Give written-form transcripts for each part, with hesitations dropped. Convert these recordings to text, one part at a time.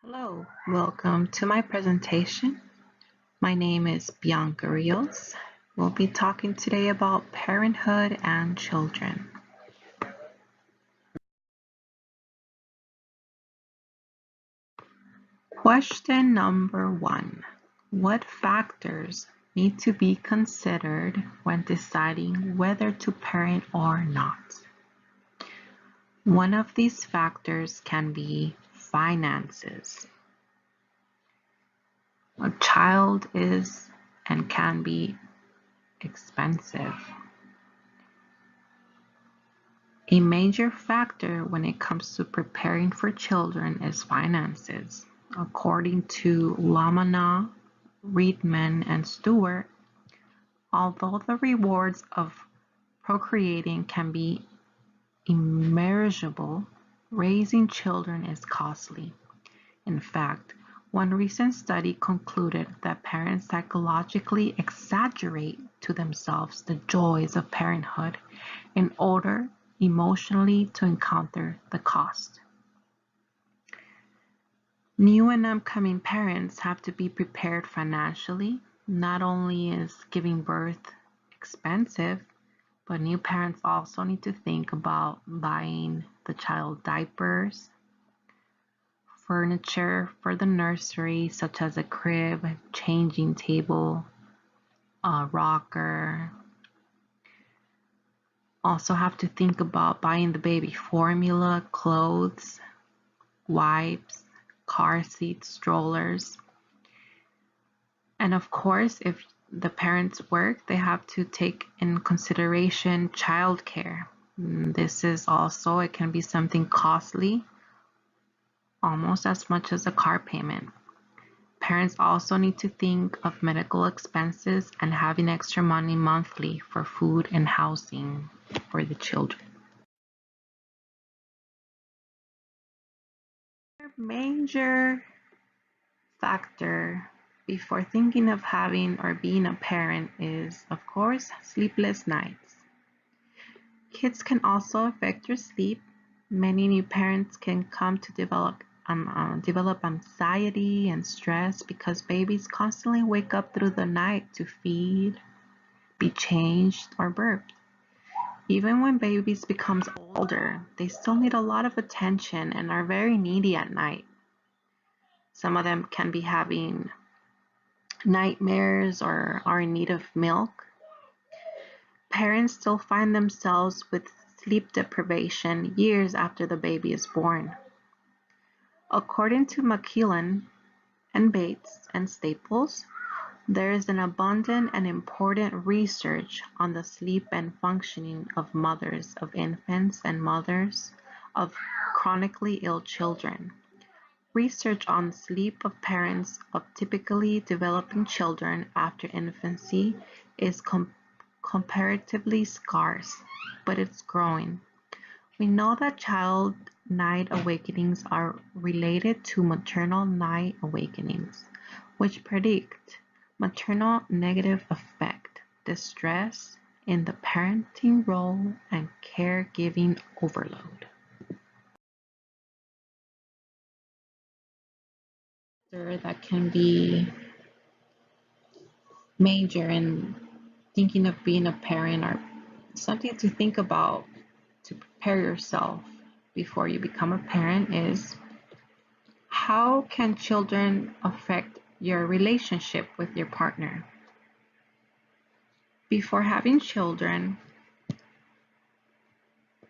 Hello, welcome to my presentation. My name is Bianca Rios. We'll be talking today about parenthood and children. Question number 1. What factors need to be considered when deciding whether to parent or not? One of these factors can be finances. A child is and can be expensive. A major factor when it comes to preparing for children is finances. According to Lamana, Reedman, and Stewart, although the rewards of procreating can be immeasurable, raising children is costly. In fact, one recent study concluded that parents psychologically exaggerate to themselves the joys of parenthood in order emotionally to encounter the cost. New and upcoming parents have to be prepared financially. Not only is giving birth expensive, but new parents also need to think about buying the child diapers, furniture for the nursery, such as a crib, changing table, a rocker. Also have to think about buying the baby formula, clothes, wipes, car seats, strollers. And of course, if the parents work, they have to take in consideration childcare. This is also, it can be something costly, almost as much as a car payment. Parents also need to think of medical expenses and having extra money monthly for food and housing for the children. Major factor before thinking of having or being a parent is, of course, sleepless nights. Kids can also affect your sleep. Many new parents can come to develop anxiety and stress because babies constantly wake up through the night to feed, be changed, or burp. Even when babies becomes older, they still need a lot of attention and are very needy at night. Some of them can be having nightmares or are in need of milk. Parents still find themselves with sleep deprivation years after the baby is born. According to McKeown and Bates and Staples, there is an abundant and important research on the sleep and functioning of mothers of infants and mothers of chronically ill children. Research on sleep of parents of typically developing children after infancy is comparatively scarce, but it's growing. We know that child night awakenings are related to maternal night awakenings, which predict maternal negative effect, distress in the parenting role, and caregiving overload. That can be major in thinking of being a parent or something to think about to prepare yourself before you become a parent is how can children affect your relationship with your partner? Before having children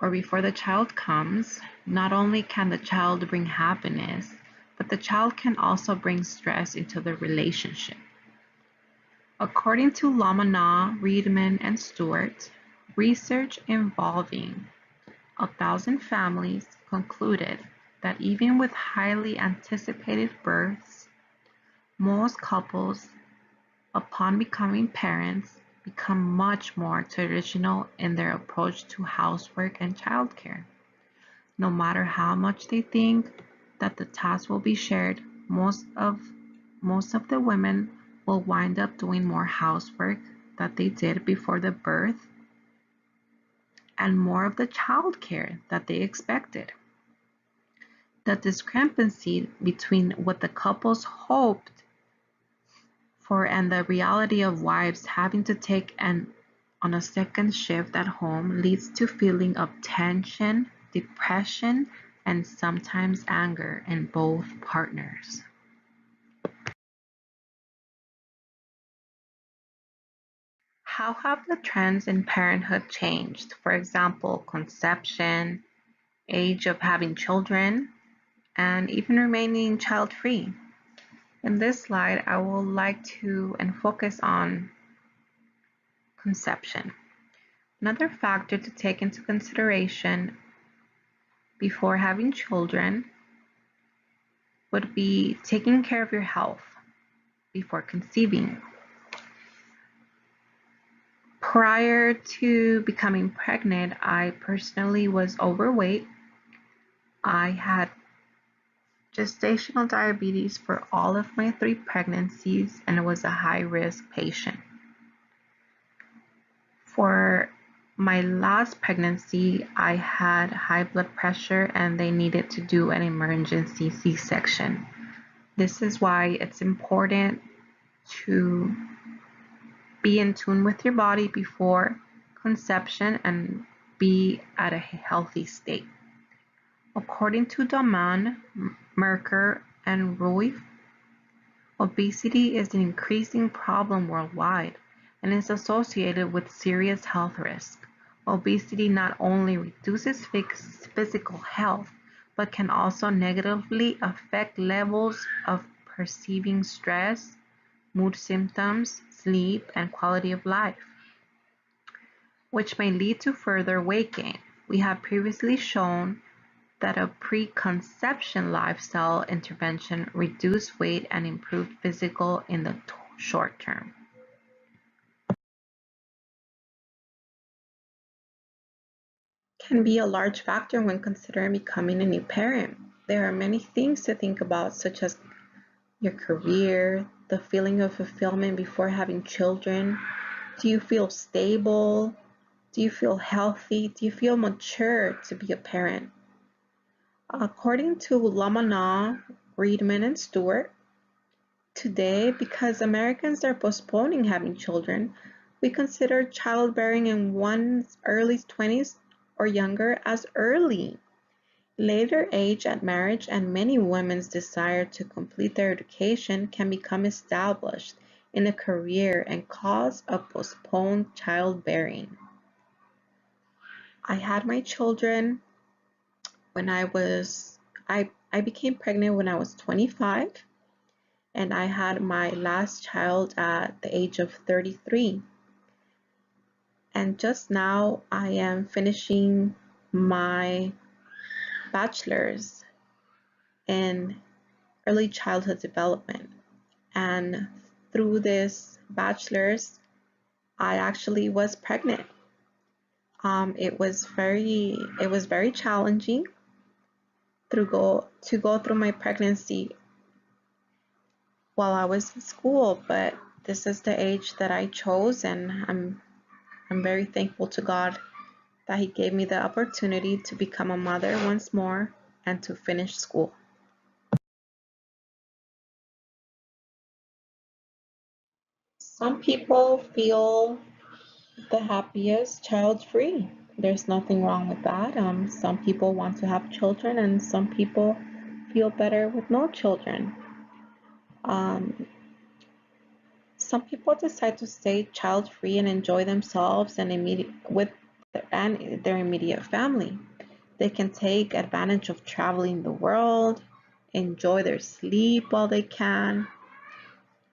or before the child comes, not only can the child bring happiness, but the child can also bring stress into the relationship. According to Lamana, Reedman, and Stewart, research involving 1,000 families concluded that even with highly anticipated births, most couples, upon becoming parents, become much more traditional in their approach to housework and childcare. No matter how much they think that the task will be shared, most of the women will wind up doing more housework that they did before the birth and more of the childcare that they expected. The discrepancy between what the couples hoped for and the reality of wives having to take on a second shift at home leads to feeling of tension, depression, and sometimes anger in both partners. How have the trends in parenthood changed? For example, conception, age of having children, and even remaining child-free. In this slide, I would like to focus on conception. Another factor to take into consideration before having children would be taking care of your health before conceiving. Prior to becoming pregnant, I personally was overweight. I had gestational diabetes for all of my 3 pregnancies and was a high-risk patient. For my last pregnancy, I had high blood pressure and they needed to do an emergency C-section. This is why it's important to be in tune with your body before conception and be at a healthy state. According to Daman, Merker, and Ruiz, obesity is an increasing problem worldwide and is associated with serious health risks. Obesity not only reduces physical health, but can also negatively affect levels of perceiving stress, mood symptoms, sleep, and quality of life, which may lead to further weight gain. We have previously shown that a preconception lifestyle intervention reduced weight and improved physical in the short term. Can be a large factor when considering becoming a new parent. There are many things to think about, such as your career, the feeling of fulfillment before having children. Do you feel stable? Do you feel healthy? Do you feel mature to be a parent? According to Lamana, Reedman, and Stewart, today, because Americans are postponing having children, we consider childbearing in one's early 20s or younger as early. Later age at marriage and many women's desire to complete their education can become established in a career and cause a postponed childbearing. I had my children when I became pregnant when I was 25, and I had my last child at the age of 33. And just now I am finishing my bachelor's in early childhood development. And through this bachelor's, I actually was pregnant. It was very challenging to go through my pregnancy while I was in school, but this is the age that I chose, and I'm very thankful to God that He gave me the opportunity to become a mother once more and to finish school. Some people feel the happiest child-free. There's nothing wrong with that. Some people want to have children, and some people feel better with no children. Um, some people decide to stay child-free and enjoy themselves and their immediate family. They can take advantage of traveling the world, enjoy their sleep while they can,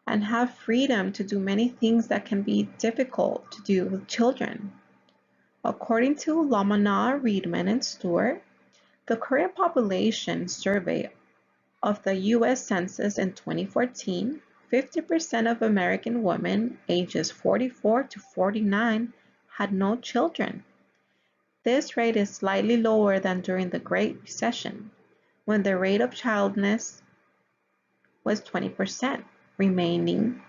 and have freedom to do many things that can be difficult to do with children. According to Lamana, Reedman, and Stewart, the current population survey of the U.S. Census in 2014, 50% of American women ages 44 to 49 had no children. This rate is slightly lower than during the Great Recession, when the rate of childlessness was 20%. Remaining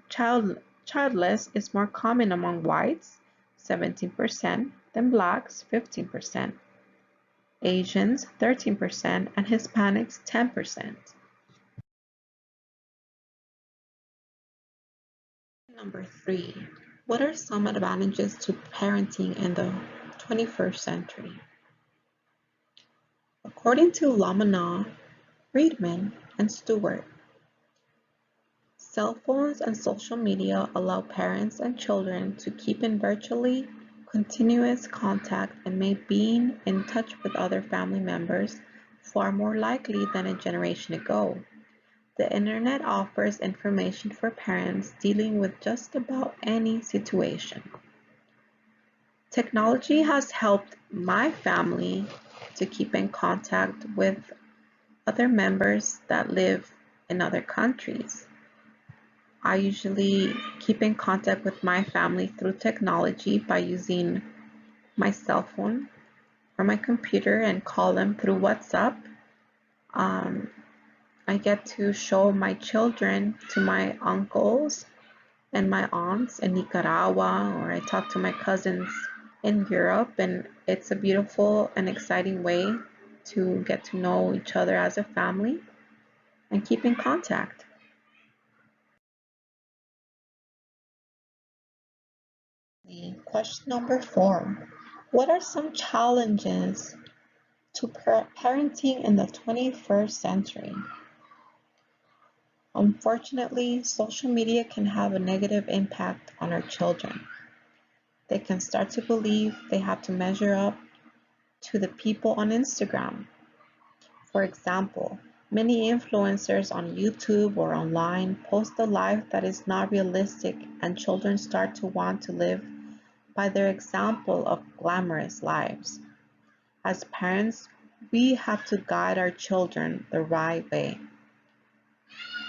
childless is more common among whites, 17%, than blacks, 15%. Asians 13%, and Hispanics 10%. Number 3. What are some advantages to parenting in the 21st century? According to Lamana, Friedman, and Stewart, cell phones and social media allow parents and children to keep in virtually continuous contact and make being in touch with other family members far more likely than a generation ago. The internet offers information for parents dealing with just about any situation. Technology has helped my family to keep in contact with other members that live in other countries. I usually keep in contact with my family through technology by using my cell phone or my computer and call them through WhatsApp. Um, I get to show my children to my uncles and my aunts in Nicaragua, or I talk to my cousins in Europe, and it's a beautiful and exciting way to get to know each other as a family and keep in contact. Question number 4. What are some challenges to parenting in the 21st century? Unfortunately, social media can have a negative impact on our children. They can start to believe they have to measure up to the people on Instagram. For example, many influencers on YouTube or online post a life that is not realistic, and children start to want to live by their example of glamorous lives. As parents, we have to guide our children the right way.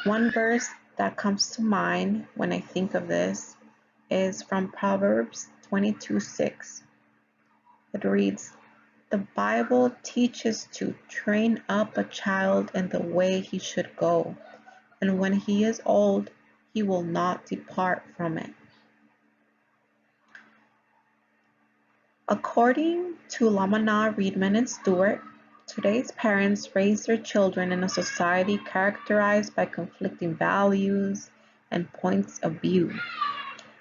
One verse that comes to mind when I think of this is from Proverbs 22:6. It reads, "The Bible teaches to train up a child in the way he should go, and when he is old, he will not depart from it." According to Lamana, Reedman, and Stewart, today's parents raise their children in a society characterized by conflicting values and points of view.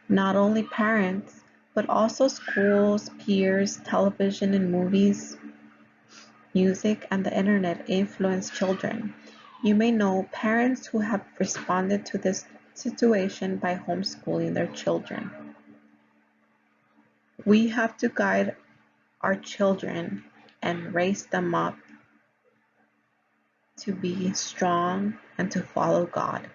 Not only parents, but also schools, peers, television and movies, music, and the internet influence children. You may know parents who have responded to this situation by homeschooling their children. We have to guide our children and raise them up to be strong and to follow God.